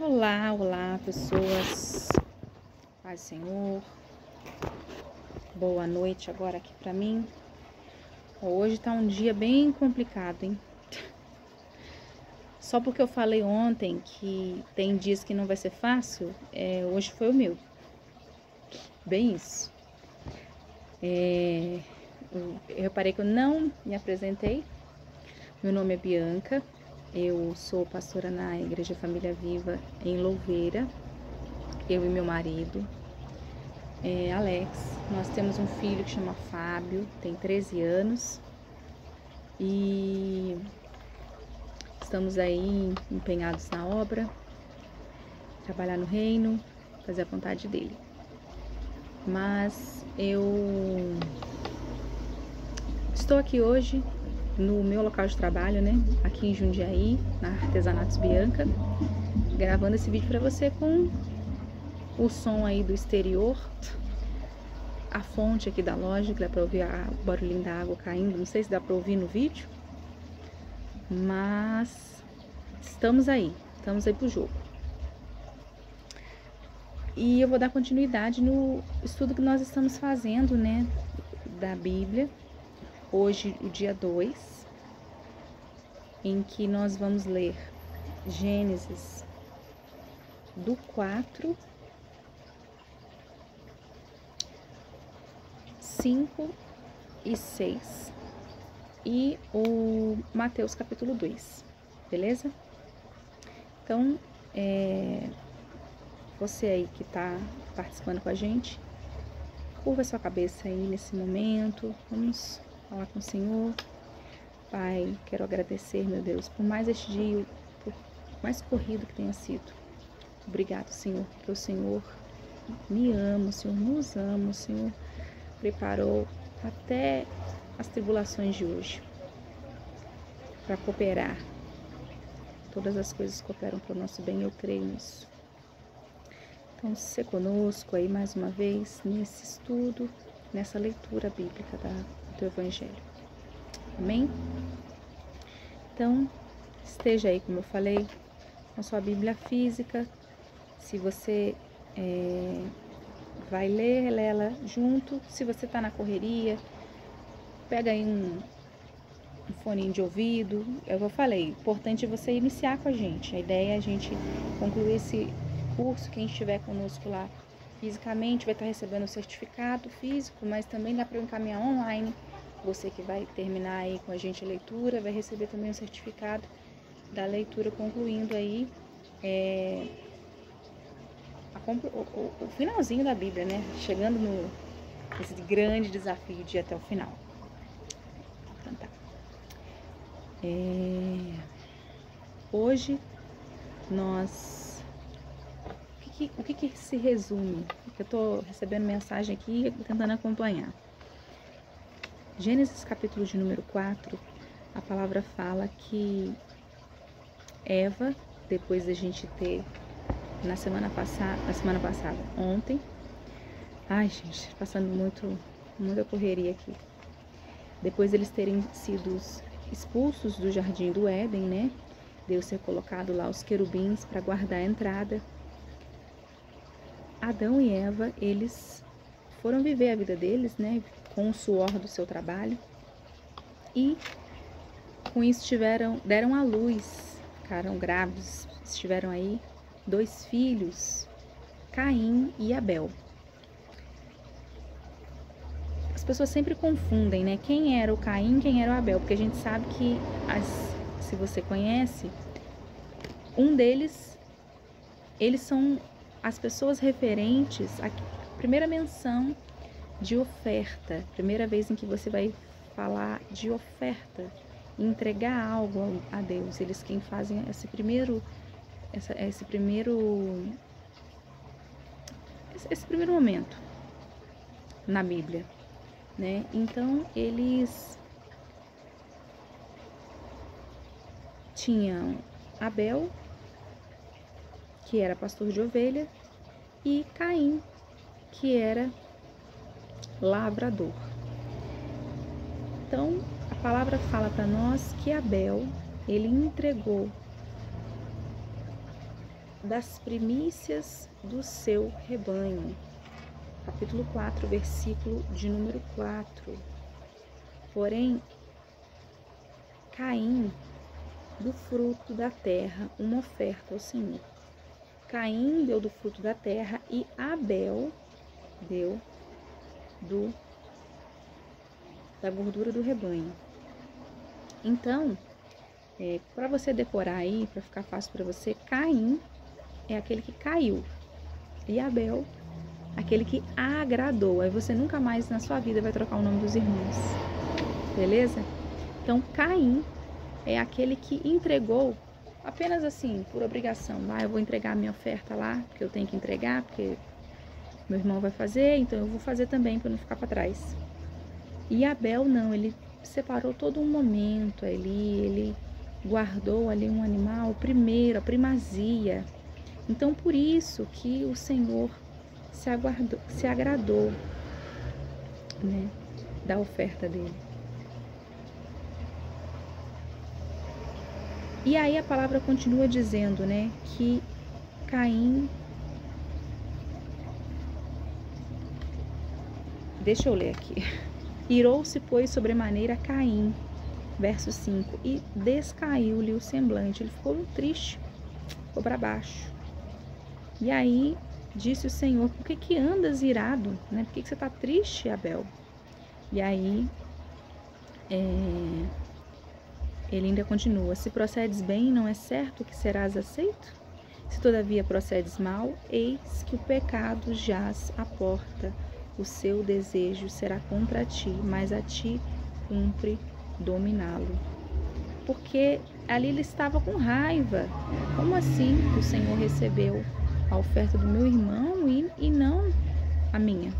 Olá, olá pessoas, paz do Senhor, boa noite agora aqui pra mim. Hoje tá um dia bem complicado, hein? Só porque eu falei ontem que tem dias que não vai ser fácil, hoje foi o meu, bem isso. Eu reparei que eu não me apresentei, meu nome é Bianca, eu sou pastora na Igreja Família Viva em Louveira, eu e meu marido. Alex, nós temos um filho que chama Fábio, tem 13 anos e estamos aí empenhados na obra, trabalhar no reino, fazer a vontade dele. Mas eu estou aqui hoje no meu local de trabalho, né? Aqui em Jundiaí, na Artesanatos Bianca, gravando esse vídeo para você com o som aí do exterior. A fonte aqui da loja, que dá pra ouvir o barulhinho da água caindo, não sei se dá pra ouvir no vídeo, mas estamos aí pro jogo. E eu vou dar continuidade no estudo que nós estamos fazendo, né, da Bíblia. Hoje, o dia 2, em que nós vamos ler Gênesis do 4, 5 e 6 e o Mateus capítulo 2, beleza? Então, você aí que tá participando com a gente, curva sua cabeça aí nesse momento, vamos falar com o Senhor. Pai, quero agradecer, meu Deus, por mais este dia, por mais corrido que tenha sido. Obrigado, Senhor, porque o Senhor me ama, o Senhor nos ama, o Senhor preparou até as tribulações de hoje para cooperar. Todas as coisas cooperam para o nosso bem, eu creio nisso. Então, se conosco aí mais uma vez nesse estudo, nessa leitura bíblica do teu Evangelho. Amém? Então, esteja aí, como eu falei, com a sua Bíblia física. Se você vai ler ela junto. Se você está na correria, pega aí um foninho de ouvido. Eu falei, importante é você iniciar com a gente. A ideia é a gente concluir esse curso. Quem estiver conosco lá fisicamente vai estar recebendo o certificado físico, mas também dá para eu encaminhar online. Você que vai terminar aí com a gente a leitura, vai receber também o certificado da leitura, concluindo aí o finalzinho da Bíblia, né? Chegando nesse grande desafio de ir até o final. Então tá. Hoje nós... O que se resume? Eu tô recebendo mensagem aqui tentando acompanhar. Gênesis capítulo de número 4, a palavra fala que Eva, depois da gente ter na semana passada, ontem, ai gente, passando muita correria aqui, depois eles terem sido expulsos do jardim do Éden, né, Deus ter colocado lá os querubins para guardar a entrada, Adão e Eva, eles foram viver a vida deles, né, com o suor do seu trabalho, e com isso deram à luz, ficaram grávidos, estiveram aí 2 filhos, Caim e Abel. As pessoas sempre confundem, né? Quem era o Caim e quem era o Abel, porque a gente sabe que, se você conhece, um deles, eles são as pessoas referentes à primeira menção de oferta, primeira vez em que você vai falar de oferta, entregar algo a Deus. Eles quem fazem esse primeiro momento na Bíblia, né? Então eles tinham Abel, que era pastor de ovelha, e Caim, que era lavrador. Então a palavra fala para nós que Abel, ele entregou das primícias do seu rebanho. Capítulo 4, versículo de número 4. Porém, Caim, do fruto da terra, uma oferta ao Senhor. Caim deu do fruto da terra e Abel deu da gordura do rebanho. Então, para você decorar aí, para ficar fácil para você, Caim é aquele que caiu e Abel, aquele que agradou. Aí você nunca mais na sua vida vai trocar o nome dos irmãos, beleza? Então, Caim é aquele que entregou apenas assim, por obrigação. Eu vou entregar a minha oferta lá, porque eu tenho que entregar, porque meu irmão vai fazer, então eu vou fazer também para não ficar para trás. E Abel não, ele separou todo um momento ali, ele guardou ali um animal primeiro, a primazia. Então por isso que o Senhor se agradou, né, da oferta dele. E aí a palavra continua dizendo, né, que Caim... Deixa eu ler aqui. Irou-se, pois, sobremaneira Caim, verso 5, e descaiu-lhe o semblante. Ele ficou triste, ficou para baixo. E aí disse o Senhor: por que andas irado? Né? Por que você está triste, Abel? E aí ele ainda continua: se procedes bem, não é certo que serás aceito? Se todavia procedes mal, eis que o pecado jaz à porta. O seu desejo será contra ti, mas a ti cumpre dominá-lo. Porque ali ele estava com raiva. Como assim o Senhor recebeu a oferta do meu irmão e não a minha?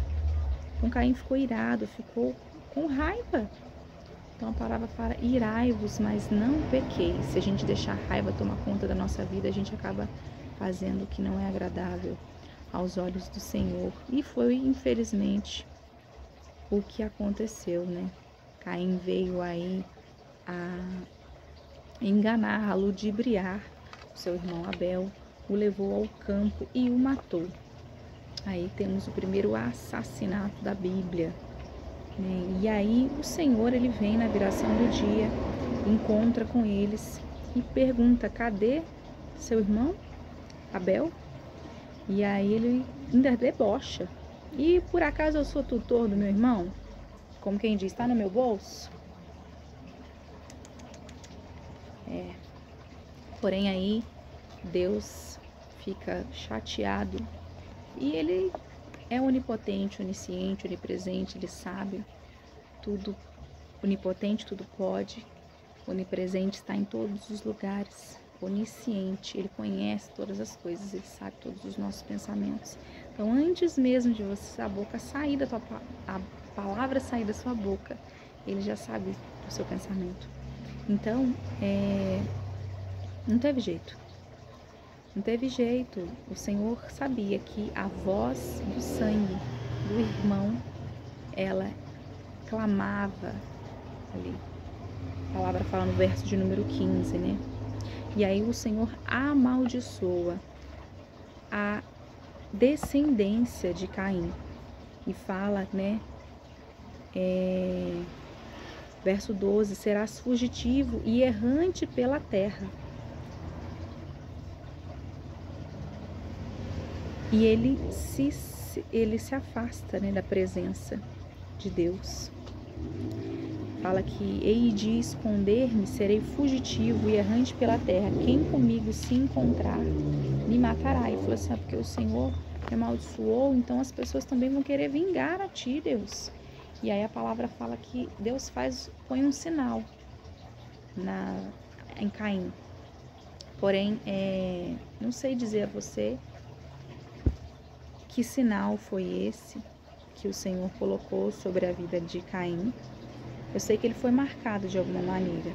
Então Caim ficou irado, ficou com raiva. Então a palavra fala: irai-vos, mas não pequeis. Se a gente deixar a raiva tomar conta da nossa vida, a gente acaba fazendo o que não é agradável aos olhos do Senhor. E foi, infelizmente, o que aconteceu, né? Caim veio aí a enganar, a ludibriar o seu irmão Abel, o levou ao campo e o matou. Aí temos o primeiro assassinato da Bíblia, né? E aí o Senhor, ele vem na viração do dia, encontra com eles e pergunta: cadê seu irmão Abel? E aí ele ainda debocha: e por acaso eu sou tutor do meu irmão? Como quem diz, está no meu bolso? Porém aí Deus fica chateado, e ele é onipotente, onisciente, onipresente, ele sabe tudo, onipotente, tudo pode, onipresente, está em todos os lugares, onisciente, ele conhece todas as coisas, ele sabe todos os nossos pensamentos. Então, antes mesmo de você, a palavra sair da sua boca, ele já sabe do seu pensamento. Então, não teve jeito. Não teve jeito. O Senhor sabia que a voz do sangue do irmão, ela clamava ali. A palavra fala no verso de número 15, né? E aí o Senhor amaldiçoa a descendência de Caim. E fala, né? Verso 12: serás fugitivo e errante pela terra. E ele se afasta, né, da presença de Deus. Fala que hei de esconder-me, serei fugitivo e errante pela terra. Quem comigo se encontrar, me matará. E falou assim: porque o Senhor me amaldiçoou, então as pessoas também vão querer vingar a ti, Deus. E aí a palavra fala que Deus põe um sinal em Caim. Porém, não sei dizer a você que sinal foi esse que o Senhor colocou sobre a vida de Caim. Eu sei que ele foi marcado de alguma maneira.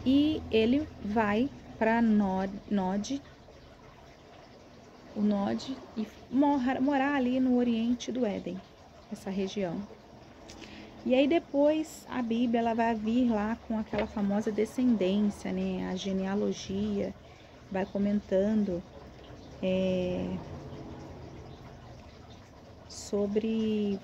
E ele vai para Nod, e morar ali no oriente do Éden, essa região. E aí depois a Bíblia ela vai vir lá com aquela famosa descendência, né? A genealogia, vai comentando sobre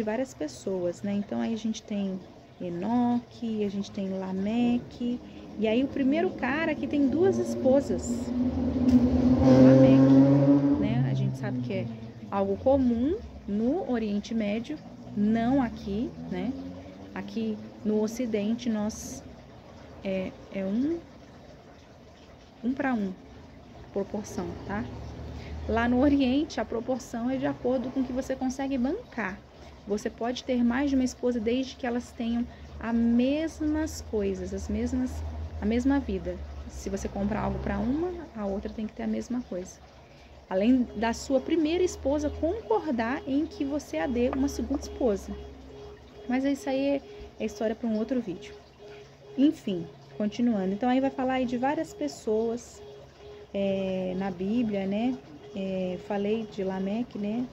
várias pessoas, né? Então aí a gente tem Enoque, a gente tem Lameque, e aí o primeiro cara que tem 2 esposas, Lameque, né? A gente sabe que é algo comum no Oriente Médio, não aqui, né? Aqui no Ocidente nós é um para um proporção, tá? Lá no Oriente, a proporção é de acordo com o que você consegue bancar. Você pode ter mais de uma esposa desde que elas tenham as mesmas coisas, a mesma vida. Se você compra algo para uma, a outra tem que ter a mesma coisa. Além da sua primeira esposa concordar em que você a dê uma segunda esposa. Mas isso aí é história para um outro vídeo. Enfim, continuando. Então aí vai falar aí de várias pessoas na Bíblia, né? Falei de Lameque, né?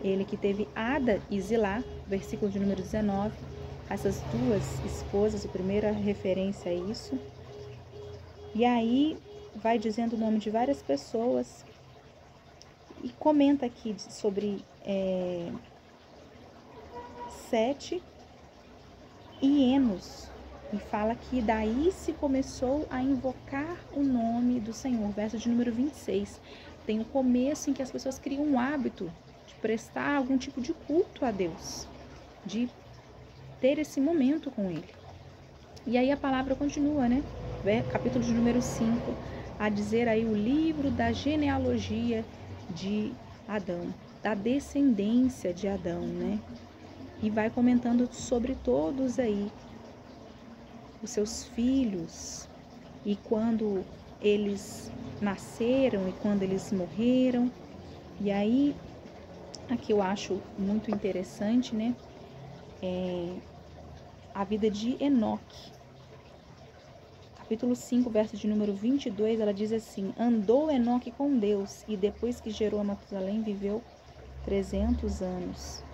Ele que teve Ada e Zilá, versículo de número 19. Essas 2 esposas, a primeira referência a isso. E aí vai dizendo o nome de várias pessoas e comenta aqui sobre Sete e Enos. E fala que daí se começou a invocar o nome do Senhor. Verso de número 26. Tem o começo em que as pessoas criam um hábito de prestar algum tipo de culto a Deus, de ter esse momento com Ele. E aí a palavra continua, né? Capítulo de número 5, a dizer aí o livro da genealogia de Adão, da descendência de Adão, né? E vai comentando sobre todos aí, os seus filhos, e quando eles nasceram e quando eles morreram. E aí, aqui eu acho muito interessante, né? A vida de Enoque. Capítulo 5, verso de número 22, ela diz assim: andou Enoque com Deus, e depois que gerou a Matusalém, viveu 300 anos.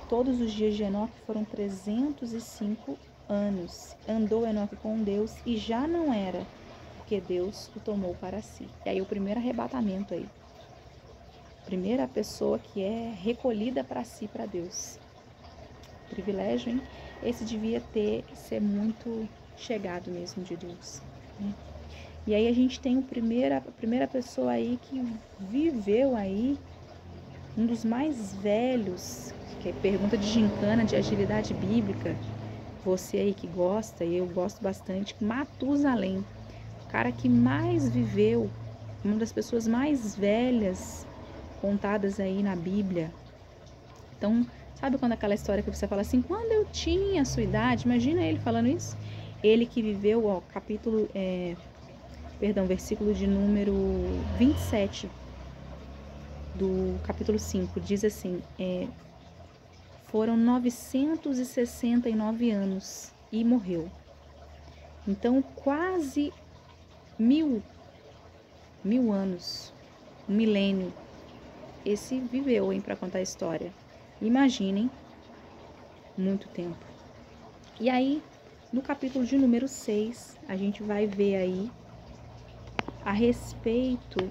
Todos os dias de Enoque foram 305 anos. Andou Enoque com Deus e já não era, porque Deus o tomou para si. E aí o primeiro arrebatamento aí. Primeira pessoa que é recolhida para si, para Deus. Privilégio, hein? Esse devia ser muito chegado mesmo de Deus, né? E aí a gente tem a primeira pessoa aí que viveu aí, um dos mais velhos, que é pergunta de gincana, de agilidade bíblica. Você aí que gosta, e eu gosto bastante, Matusalém, o cara que mais viveu, uma das pessoas mais velhas contadas aí na Bíblia. Então, sabe quando aquela história que você fala assim, quando eu tinha a sua idade, imagina ele falando isso? Ele que viveu, ó, versículo de número 27 do capítulo 5, diz assim, foram 969 anos e morreu. Então, quase 1000 anos, um milênio, esse viveu, hein, para contar a história. Imaginem, muito tempo. E aí, no capítulo de número 6, a gente vai ver aí a respeito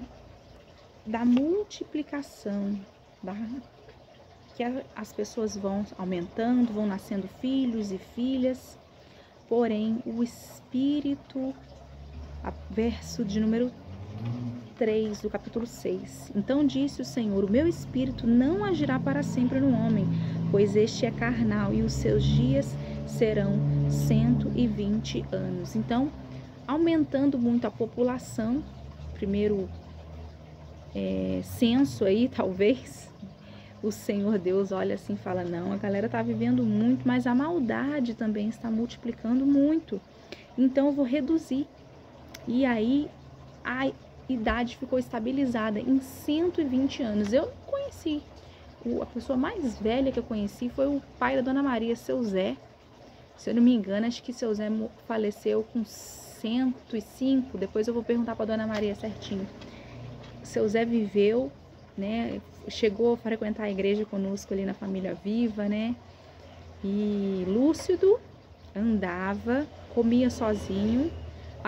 da multiplicação, que as pessoas vão aumentando, vão nascendo filhos e filhas, porém o Espírito, verso de número 3 do capítulo 6. Então disse o Senhor, o meu Espírito não agirá para sempre no homem, pois este é carnal e os seus dias serão 120 anos. Então, aumentando muito a população, primeiro censo aí, talvez, o Senhor Deus olha assim e fala, não, a galera está vivendo muito, mas a maldade também está multiplicando muito, então eu vou reduzir. E aí a idade ficou estabilizada em 120 anos. Eu conheci, a pessoa mais velha que eu conheci foi o pai da Dona Maria, seu Zé. Se eu não me engano, acho que seu Zé faleceu com 105, depois eu vou perguntar para Dona Maria certinho. Seu Zé viveu, né, chegou a frequentar a igreja conosco ali na Família Viva, né, e lúcido, andava, comia sozinho.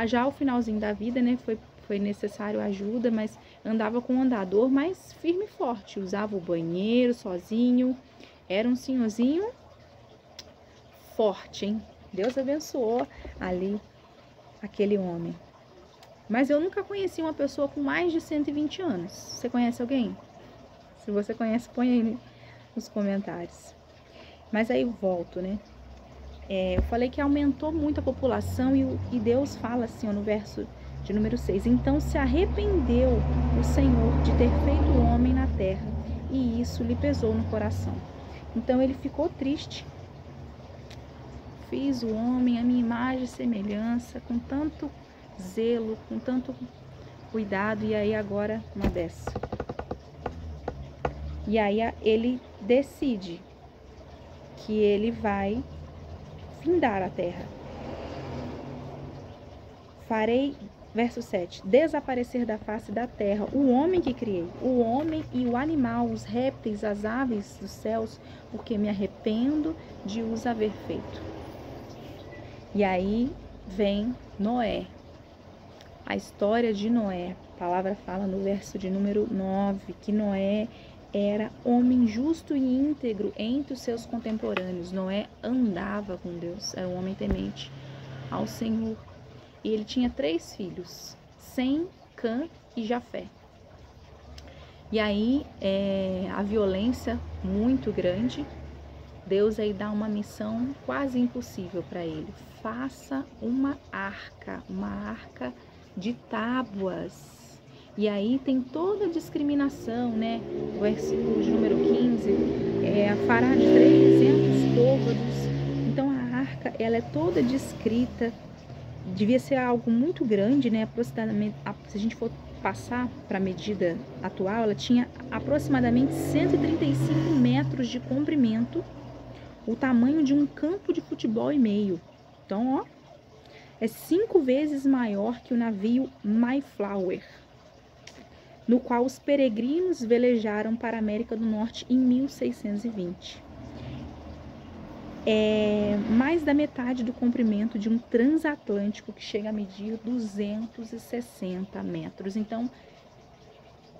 Já ao finalzinho da vida, né, foi necessário ajuda, mas andava com um andador mais firme e forte. Usava o banheiro sozinho. Era um senhorzinho forte, hein? Deus abençoou ali aquele homem. Mas eu nunca conheci uma pessoa com mais de 120 anos. Você conhece alguém? Se você conhece, põe aí nos comentários. Mas aí volto, né? Eu falei que aumentou muito a população e Deus fala assim, ó, no verso de número 6. Então se arrependeu o Senhor de ter feito o homem na terra, e isso lhe pesou no coração. Então ele ficou triste. Fiz o homem, a minha imagem e semelhança, com tanto zelo, com tanto cuidado, e aí agora uma dessa. E aí ele decide que ele vai findar a terra. Farei, verso 7, desaparecer da face da terra o homem que criei, o homem e o animal, os répteis, as aves dos céus, porque me arrependo de os haver feito. E aí vem Noé. A história de Noé. A palavra fala no verso de número 9 que Noé era homem justo e íntegro entre os seus contemporâneos. Noé andava com Deus, era um homem temente ao Senhor. E ele tinha 3 filhos, Sem, Cã e Jafé. E aí a violência muito grande. Deus aí dá uma missão quase impossível para ele. Faça uma arca de tábuas. E aí tem toda a discriminação, né? O versículo de número 15, fará de 300 côvados. Então a arca, ela é toda descrita. Devia ser algo muito grande, né? Aproximadamente, se a gente for passar para a medida atual, ela tinha aproximadamente 135 metros de comprimento, o tamanho de um campo de futebol e meio. Então, ó, é 5 vezes maior que o navio Mayflower, no qual os peregrinos velejaram para a América do Norte em 1620. É mais da metade do comprimento de um transatlântico, que chega a medir 260 metros. Então,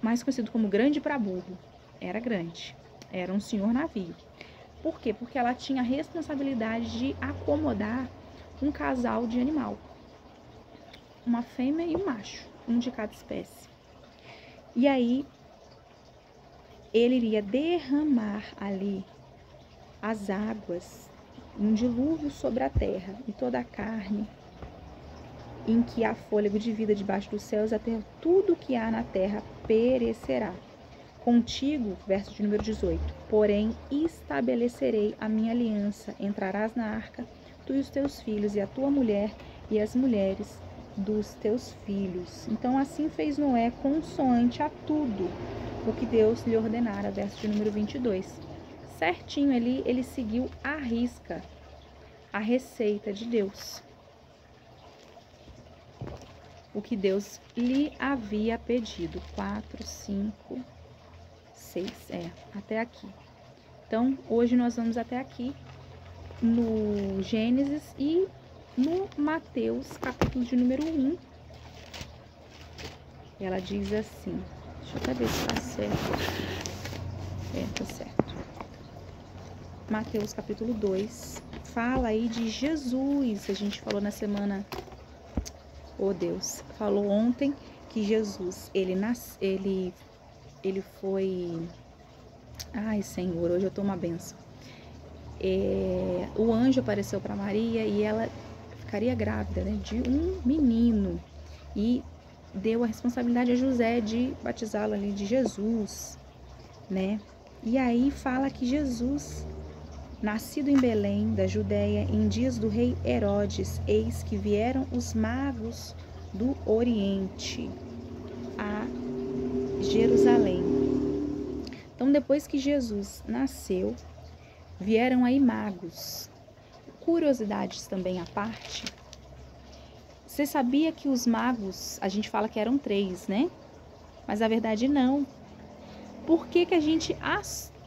mais conhecido como grande para burro. Era grande, era um senhor navio. Por quê? Porque ela tinha a responsabilidade de acomodar um casal de animal, uma fêmea e um macho, um de cada espécie. E aí ele iria derramar ali as águas, um dilúvio sobre a terra, e toda a carne em que há fôlego de vida debaixo dos céus, até tudo que há na terra perecerá. Contigo, verso de número 18, porém estabelecerei a minha aliança, entrarás na arca, tu e os teus filhos, e a tua mulher, e as mulheres dos teus filhos. Então assim fez Noé, consoante a tudo o que Deus lhe ordenara, verso de número 22. Certinho ali, ele seguiu à risca a receita de Deus, o que Deus lhe havia pedido. 4, 5, 6, até aqui. Então, hoje nós vamos até aqui no Gênesis e no Mateus, capítulo de número 1. Ela diz assim, deixa eu até ver se tá certo. Tá certo. Mateus capítulo 2, fala aí de Jesus. A gente falou na semana, falou ontem que Jesus, ele foi, ai Senhor, hoje eu tô uma benção. O anjo apareceu para Maria e ela ficaria grávida, né, de um menino, e deu a responsabilidade a José de batizá-lo ali de Jesus, né? E aí fala que Jesus, nascido em Belém, da Judéia, em dias do rei Herodes, eis que vieram os magos do Oriente a Jerusalém. Então, depois que Jesus nasceu, vieram aí magos. Curiosidades também à parte. Você sabia que os magos, a gente fala que eram 3, né? Mas na verdade não. Por que a gente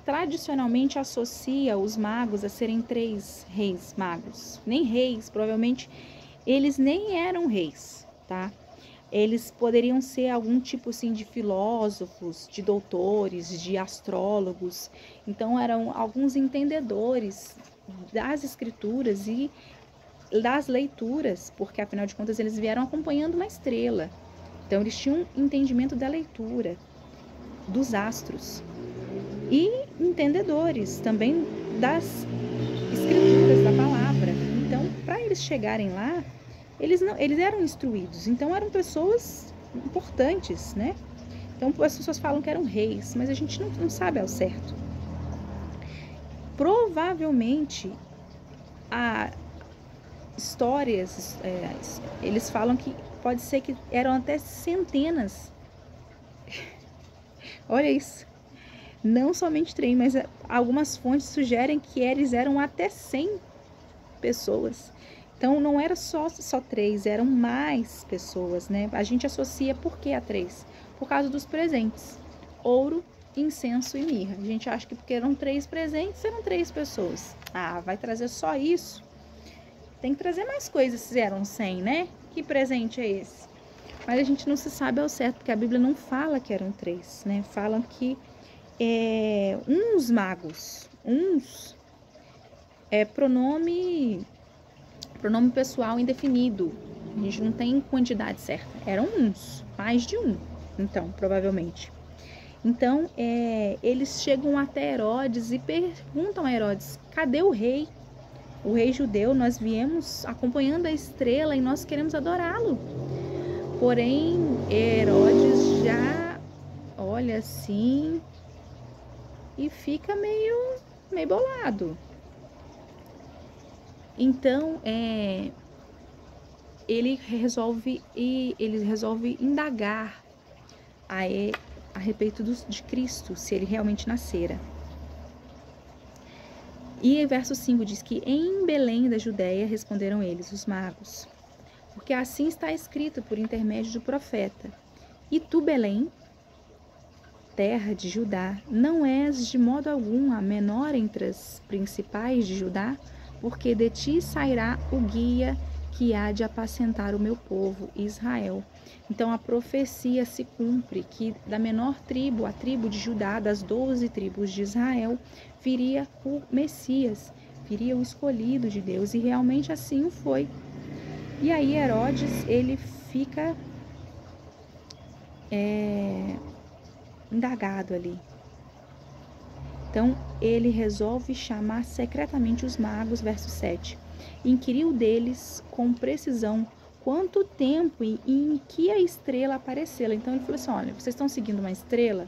tradicionalmente associa os magos a serem 3 reis magos. Nem reis, provavelmente eles nem eram reis, tá? Eles poderiam ser algum tipo assim de filósofos, de doutores, de astrólogos. Então eram alguns entendedores das escrituras e das leituras, porque afinal de contas eles vieram acompanhando uma estrela. Então eles tinham um entendimento da leitura, dos astros. E entendedores também das escrituras, da palavra. Então, para eles chegarem lá, eles eram instruídos, então eram pessoas importantes, né? Então as pessoas falam que eram reis, mas a gente não sabe ao certo. Provavelmente, a histórias, eles falam que pode ser que eram até centenas. Olha isso. Não somente 3, mas algumas fontes sugerem que eles eram até 100 pessoas. Então, não era só 3, eram mais pessoas, né? A gente associa por que a 3? Por causa dos presentes. Ouro, incenso e mirra. A gente acha que porque eram 3 presentes, eram 3 pessoas. Ah, vai trazer só isso? Tem que trazer mais coisas se eram 100, né? Que presente é esse? Mas a gente não se sabe ao certo, porque a Bíblia não fala que eram 3, né? Falam que uns magos, pronome pessoal indefinido. A gente não tem quantidade certa. Eram uns, mais de um, então, provavelmente. Então, eles chegam até Herodes e perguntam a Herodes, cadê o rei? O rei judeu, nós viemos acompanhando a estrela e nós queremos adorá-lo. Porém, Herodes já olha assim e fica meio bolado. Então, ele resolve indagar a respeito de Cristo, se ele realmente nascera. E verso 5 diz que em Belém da Judéia responderam eles, os magos, porque assim está escrito por intermédio do profeta. E tu, Belém, terra de Judá, não és de modo algum a menor entre as principais de Judá, porque de ti sairá o guia que há de apacentar o meu povo, Israel. Então a profecia se cumpre que da menor tribo, a tribo de Judá, das 12 tribos de Israel, viria o Messias, viria o escolhido de Deus, e realmente assim o foi. E aí Herodes, ele fica indagado ali. Então, ele resolve chamar secretamente os magos, verso 7. Inquiriu deles com precisão quanto tempo e em que a estrela apareceu. Então, ele falou assim, olha, vocês estão seguindo uma estrela?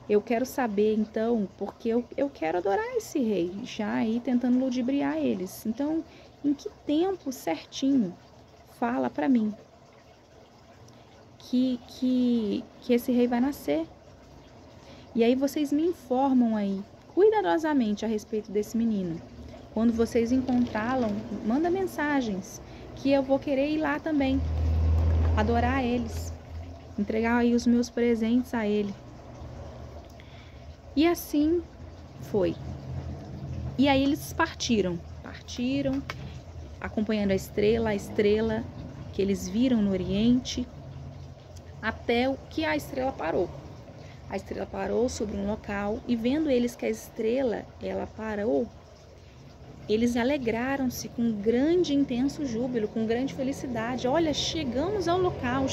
Eu quero saber, então, porque eu quero adorar esse rei, já aí tentando ludibriar eles. Então, em que tempo certinho fala para mim que esse rei vai nascer? E aí vocês me informam aí, cuidadosamente, a respeito desse menino. Quando vocês encontrá-lo, manda mensagens, que eu vou querer ir lá também, adorar eles, entregar aí os meus presentes a ele. E assim foi. E aí eles partiram, acompanhando a estrela que eles viram no Oriente, até que a estrela parou. A estrela parou sobre um local e vendo eles que a estrela, ela parou, eles alegraram-se com grande e intenso júbilo, com grande felicidade. Olha, chegamos ao local.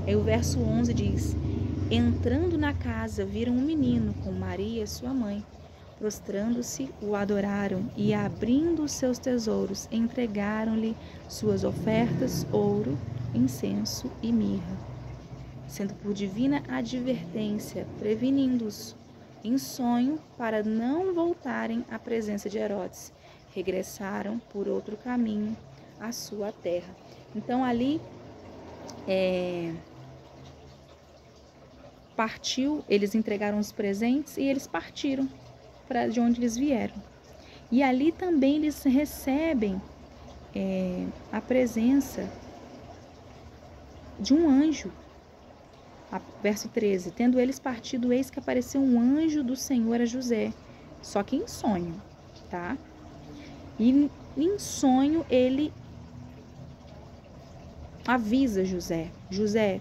Aí o verso 11 diz, entrando na casa, viram um menino com Maria, sua mãe. Prostrando-se, o adoraram e, abrindo os seus tesouros, entregaram-lhe suas ofertas, ouro, incenso e mirra, sendo por divina advertência, prevenindo-os em sonho para não voltarem à presença de Herodes. Regressaram por outro caminho à sua terra. Então ali partiu, eles entregaram os presentes e eles partiram para de onde eles vieram. E ali também eles recebem a presença de um anjo. Verso 13. Tendo eles partido, eis que apareceu um anjo do Senhor a José, só que em sonho, tá? E em sonho ele avisa José: José,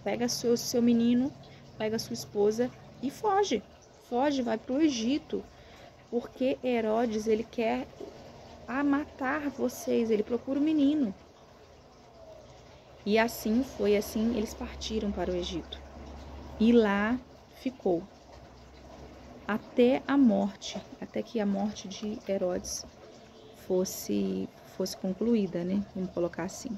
pega seu menino, pega sua esposa e foge. Foge, vai para o Egito, porque Herodes, ele quer matar vocês, ele procura o menino. E assim foi, assim eles partiram para o Egito. E lá ficou até a morte, até que a morte de Herodes fosse concluída, né? Vamos colocar assim.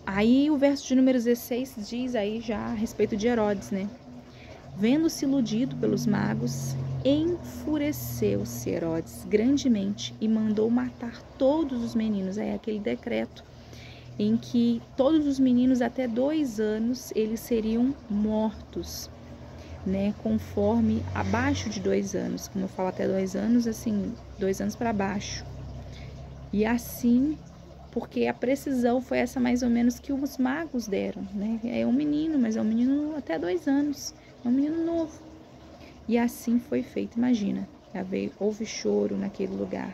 Aí o verso de número 16 diz aí já a respeito de Herodes, né? Vendo-se iludido pelos magos, enfureceu-se Herodes grandemente e mandou matar todos os meninos. É aquele decreto em que todos os meninos até 2 anos eles seriam mortos, né? Conforme abaixo de 2 anos, como eu falo até 2 anos, assim, 2 anos para baixo. E assim, porque a precisão foi essa mais ou menos que os magos deram, né? É um menino, mas é um menino até 2 anos, é um menino novo. E assim foi feito, imagina, houve choro naquele lugar.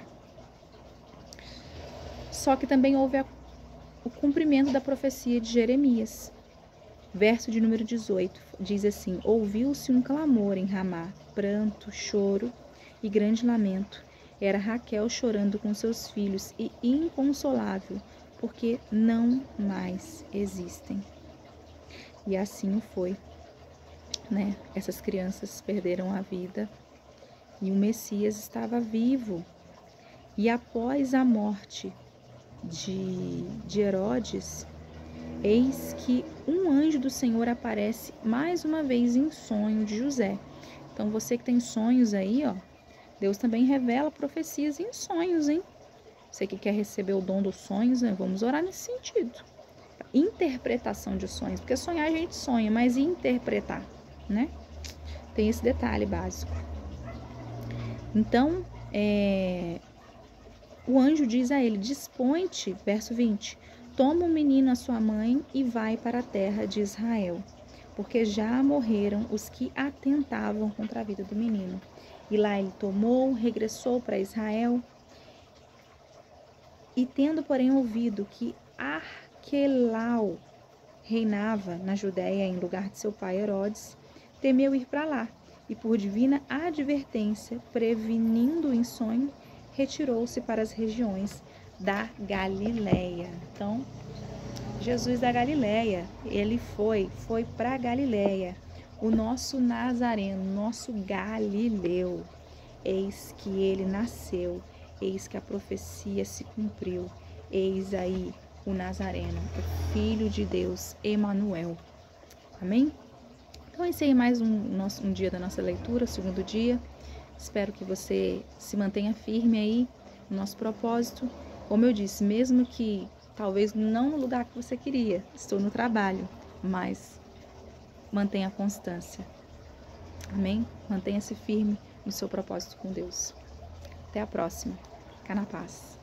Só que também houve o cumprimento da profecia de Jeremias. Verso de número 18 diz assim: ouviu-se um clamor em Ramá, pranto, choro e grande lamento. Era Raquel chorando com seus filhos e inconsolável, porque não mais existem. E assim foi, né? Essas crianças perderam a vida e o Messias estava vivo. E após a morte de Herodes, eis que um anjo do Senhor aparece mais uma vez em sonho de José. Então você que tem sonhos aí, ó, Deus também revela profecias em sonhos, hein? Você que quer receber o dom dos sonhos, né? Vamos orar nesse sentido. Interpretação de sonhos, porque sonhar a gente sonha, mas interpretar, né? Tem esse detalhe básico. Então, o anjo diz a ele: dispõe-te, verso 20, toma o menino a sua mãe e vai para a terra de Israel, porque já morreram os que atentavam contra a vida do menino. E lá ele tomou, regressou para Israel, e tendo, porém, ouvido que Arquelau reinava na Judéia em lugar de seu pai Herodes, temeu ir para lá, e por divina advertência, prevenindo em sonho, retirou-se para as regiões da Galileia. Então, Jesus da Galileia, ele foi para a Galileia, o nosso Nazareno, nosso Galileu. Eis que ele nasceu, eis que a profecia se cumpriu, eis aí o Nazareno, o Filho de Deus, Emanuel. Amém? Então esse aí é mais um dia da nossa leitura, segundo dia. Espero que você se mantenha firme aí no nosso propósito. Como eu disse, mesmo que talvez não no lugar que você queria, estou no trabalho, mas mantenha a constância. Amém? Mantenha-se firme no seu propósito com Deus. Até a próxima. Fica na paz.